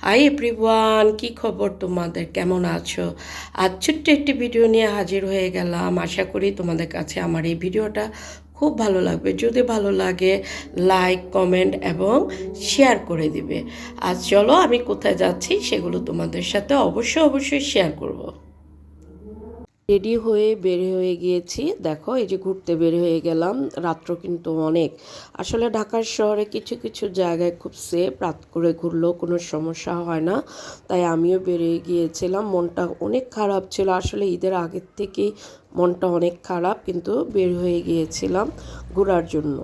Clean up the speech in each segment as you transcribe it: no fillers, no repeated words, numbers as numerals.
Hi everyone, কি খবর তোমাদের? কেমন আছো? আজ ছোট্ট একটি ভিডিও নিয়ে হাজির হয়ে গেলাম। আশা করি তোমাদের কাছে আমার এই ভিডিওটা খুব ভালো লাগবে। যদি ভালো লাগে লাইক, কমেন্ট এবং শেয়ার করে দিবে। আজ চলো আমি কোথায় যাচ্ছি সেগুলো তোমাদের সাথে অবশ্যই শেয়ার করব। রেডি হয়ে বের হয়ে গিয়েছি। দেখো, এই যে ঘুরতে বের হয়ে গেলাম। রাত্র কিন্তু অনেক। আসলে ঢাকার শহরে কিছু কিছু জায়গায় খুব সেফ, রাত করে ঘুরলেও কোনো সমস্যা হয় না। তাই আমিও বেরিয়ে গিয়েছিলাম। মনটা অনেক খারাপ ছিল, আসলে ঈদের আগের থেকেই মনটা অনেক খারাপ, কিন্তু বের হয়ে গিয়েছিলাম ঘোরার জন্য।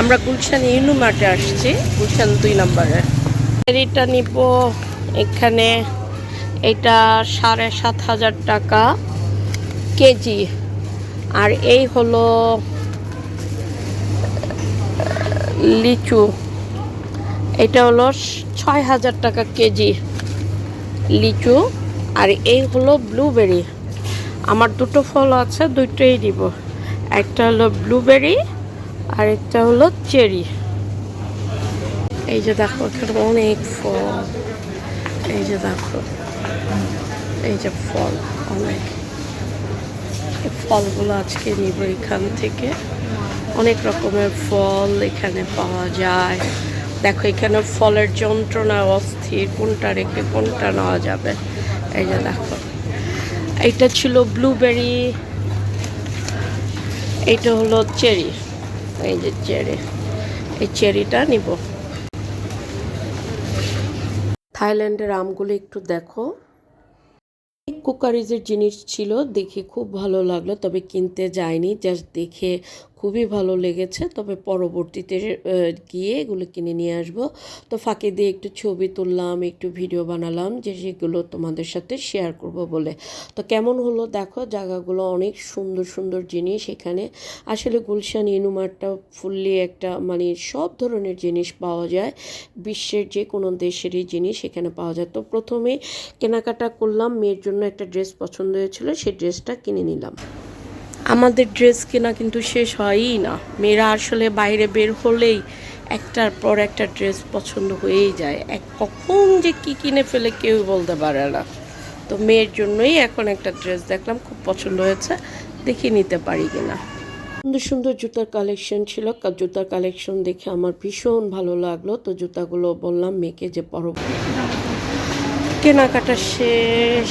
আমরা গুলশান ইউনু মার্টে আসছি, গুলশান 2 নম্বরে। এটা নিব এখানে। এটা 7,500 টাকা কেজি। আর এই হলো লিচু, এটা হলো 6,000 টাকা কেজি লিচু। আর এই হলো ব্লুবেরি। আমার দুটো ফল আছে, দুটোই দিব। একটা হলো ব্লুবেরি আর একটা হলো চেরি। এই যে দেখো, এখানে অনেক ফল। এই যে দেখো, এই যে ফল অনেক। এই ফলগুলো আজকে নিব এখান থেকে। অনেক রকমের ফল এখানে পাওয়া যায়। দেখো, এখানে ফলের যন্ত্রণা অস্থির, কোনটা রেখে কোনটা নেওয়া যাবে। এই যে দেখো, এইটা ছিল ব্লুবেরি, এইটা হলো চেরি। এই যে চেরি, এই চেরিটা নিব। থাইল্যান্ডের আমগুলো একটু দেখো। কুকারিজের জিনিস ছিল, দেখে খুব ভালো লাগলো, তবে কিনতে যাইনি। জাস্ট দেখে খুবই ভালো লেগেছে, তবে পরবর্তীতে গিয়ে এগুলো কিনে নিয়ে আসবো। তো ফাঁকে দিয়ে একটু ছবি তুললাম, একটু ভিডিও বানালাম, যে সেগুলো তোমাদের সাথে শেয়ার করব বলে। তো কেমন হলো দেখো, জায়গাগুলো অনেক সুন্দর সুন্দর জিনিস এখানে। আসলে গুলশান ইউনুমার্টটা ফুললি একটা, মানে সব ধরনের জিনিস পাওয়া যায়। বিশ্বের যে কোনো দেশেরই জিনিস এখানে পাওয়া যায়। তো প্রথমে কেনাকাটা করলাম, মেয়ের জন্য একটা ড্রেস পছন্দ হয়েছিল, সেই ড্রেসটা কিনে নিলাম। আমাদের ড্রেস কেনা কিন্তু শেষ হয়ই না। মেয়েরা আসলে বাইরে বের হলেই একটার পর একটা ড্রেস পছন্দ হয়েই যায়। কখন যে কি কিনে ফেলে কেউ বলতে পারে না। তো মেয়ের জন্যই এখন একটা ড্রেস দেখলাম, খুব পছন্দ হয়েছে, দেখে নিতে পারি কিনা। সুন্দর সুন্দর জুতার কালেকশন ছিল। জুতার কালেকশন দেখে আমার ভীষণ ভালো লাগলো। তো জুতাগুলো বললাম মেয়েকে যে পরবর্তী কেনাকাটা শেষ,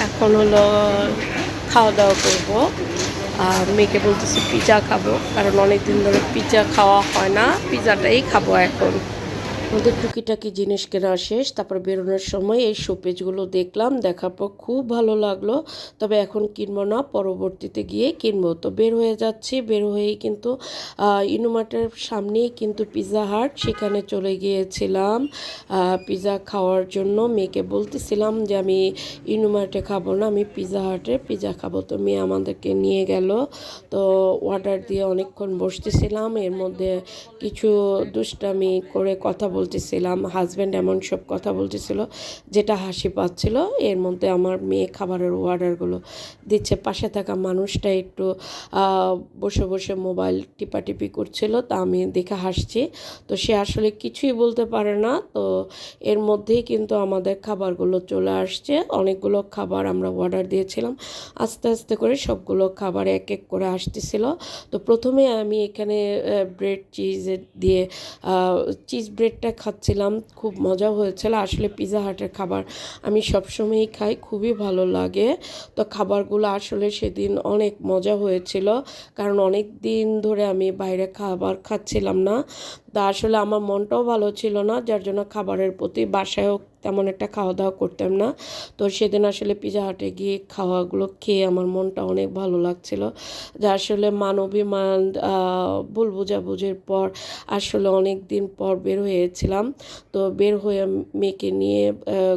এখন হলো খাওয়া দাওয়া করবো। আর মেয়েকে বলতেছি পিৎজা খাবো, কারণ অনেক দিন ধরে পিৎজা খাওয়া হয় না, পিৎজাটাই খাবো এখন। ওদের টুকিটাকি জিনিস কেনা শেষ, তারপর বেরোনোর সময় এই শোপিসগুলো দেখলাম, দেখার পর খুব ভালো লাগলো। তবে এখন কিনবো না, পরবর্তীতে গিয়ে কিনবো। তো বের হয়ে যাচ্ছি, বের হয়েই কিন্তু ইনুমার্টের সামনেই কিন্তু পিৎজা হাট, সেখানে চলে গিয়েছিলাম পিৎজা খাওয়ার জন্য। মেয়েকে বলতেছিলাম যে আমি ইনুমার্টে খাবো না, আমি পিৎজা হাটে পিৎজা খাবো। তো মেয়ে আমাদেরকে নিয়ে গেল। তো অর্ডার দিয়ে অনেকক্ষণ বসতেছিলাম, এর মধ্যে কিছু দুষ্টামি করে কথা বলতেছিলাম। হাজব্যান্ড এমন সব কথা বলতেছিল যেটা হাসি পাচ্ছিল। এর মধ্যে আমার মেয়ে খাবারের অর্ডারগুলো দিচ্ছে, পাশে থাকা মানুষটা একটু বসে বসে মোবাইল টিপাটিপি করছিল, তা আমি দেখে হাসছি। তো সে আসলে কিছুই বলতে পারে না। তো এর মধ্যেই কিন্তু আমাদের খাবারগুলো চলে আসছে। অনেকগুলো খাবার আমরা অর্ডার দিয়েছিলাম, আস্তে আস্তে করে সবগুলো খাবার এক এক করে আসতেছিল। তো প্রথমে আমি এখানে ব্রেড চিজ দিয়ে চিজ ব্রেডটা খাচ্ছিলাম, খুব মজা হয়েছিল। আসলে পিৎজা হাটের খাবার আমি সবসময়ই খাই, খুবই ভালো লাগে। তো খাবারগুলো আসলে সেদিন অনেক মজা হয়েছিল, কারণ অনেক দিন ধরে আমি বাইরে খাবার খাচ্ছিলাম না। তা আসলে আমার মনটাও ভালো ছিল না, যার জন্য খাবারের প্রতি বাসায়ও তেমন একটা খাওয়া দাওয়া করতাম না। তো সেদিন আসলে পিৎজা হাটে গিয়ে খাওয়াগুলো খেয়ে আমার মনটা অনেক ভালো লাগছিল। যা আসলে মানবিমান ভুল বোঝাবুঝির পর আসলে অনেক দিন পর বের হয়েছিলাম। তো বের হয়ে মেয়েকে নিয়ে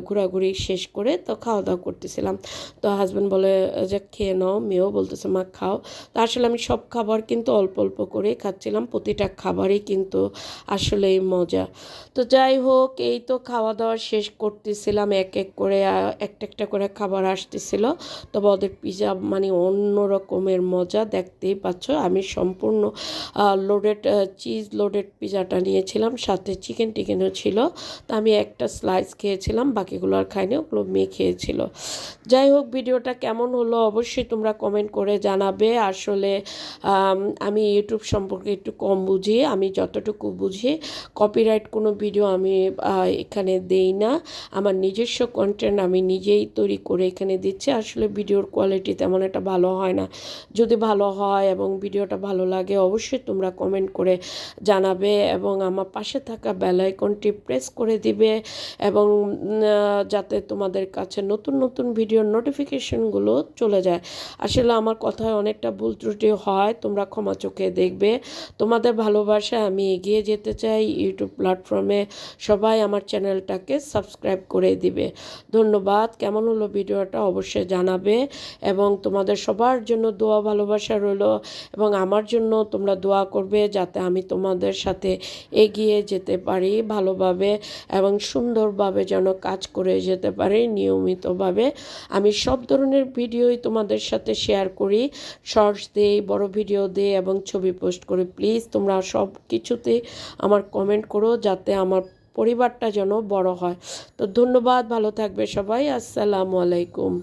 ঘোরাঘুরি শেষ করে তো খাওয়া দাওয়া করতেছিলাম। তো হাজব্যান্ড বলে যে খেয়ে নাও, মেয়েও বলতেছে মা খাও। তো আসলে আমি সব খাবার কিন্তু অল্প অল্প করে খাচ্ছিলাম, প্রতিটা খাবারই কিন্তু আসলেই মজা। তো যাই হোক, এই তো খাওয়া দাওয়া শেষ করতেছিলাম, এক এক করে একটা একটা করে খাবার আসতেছিল। তবে ওদের পিৎজা মানে অন্য রকমের মজা, দেখতেই পাচ্ছ। আমি সম্পূর্ণ লোডেড চিজ লোডেড পিৎজাটা নিয়েছিলাম, সাথে চিকেন টিকেনও ছিল। তো আমি একটা স্লাইস খেয়েছিলাম, বাকিগুলো আর খাইনি, ওগুলো মেয়ে খেয়েছিল। যাই হোক, ভিডিওটা কেমন হলো অবশ্যই তোমরা কমেন্ট করে জানাবে। আসলে আমি ইউটিউব সম্পর্কে একটু কম বুঝি, আমি যতটুকু বুঝি কপিরাইট কোনো ভিডিও আমি এখানে দেই না। আমার নিজস্ব কন্টেন্ট আমি নিজেই তৈরি করে এখানে দিচ্ছি। আসলে ভিডিওর কোয়ালিটি তেমন একটা ভালো হয় না। যদি ভালো হয় এবং ভিডিওটা ভালো লাগে অবশ্যই তোমরা কমেন্ট করে জানাবে এবং আমার পাশে থাকা বেল আইকনটি প্রেস করে দিবে, এবং যাতে তোমাদের কাছে নতুন নতুন ভিডিওর নোটিফিকেশনগুলো চলে যায়। আসলে আমার কথায় অনেকটা ভুল ত্রুটি হয়, তোমরা ক্ষমা চোখে দেখবে। তোমাদের ভালোবাসায় আমি এগিয়ে যেতে চাই। ইউটিউব প্ল্যাটফর্মে সবাই আমার চ্যানেলটাকে সাবস্ক্রাইব করে দিবে। ধন্যবাদ। কেমন হলো ভিডিওটা অবশ্যই জানাবে, এবং তোমাদের সবার জন্য দোয়া ভালোবাসা রইল, এবং আমার জন্য তোমরা দোয়া করবে যাতে আমি তোমাদের সাথে এগিয়ে যেতে পারি ভালোভাবে এবং সুন্দরভাবে যেন কাজ করে যেতে পারি নিয়মিতভাবে। আমি সব ধরনের ভিডিওই তোমাদের সাথে শেয়ার করি, শর্টস দিই, বড় ভিডিও দিই এবং ছবি পোস্ট করি। প্লিজ তোমরা সব কিছুতেই আমার কমেন্ট করো যাতে আমার পরিবারটা যেন বড় হয়। তো ধন্যবাদ, ভালো থাকবে সবাই। আসসালামু আলাইকুম।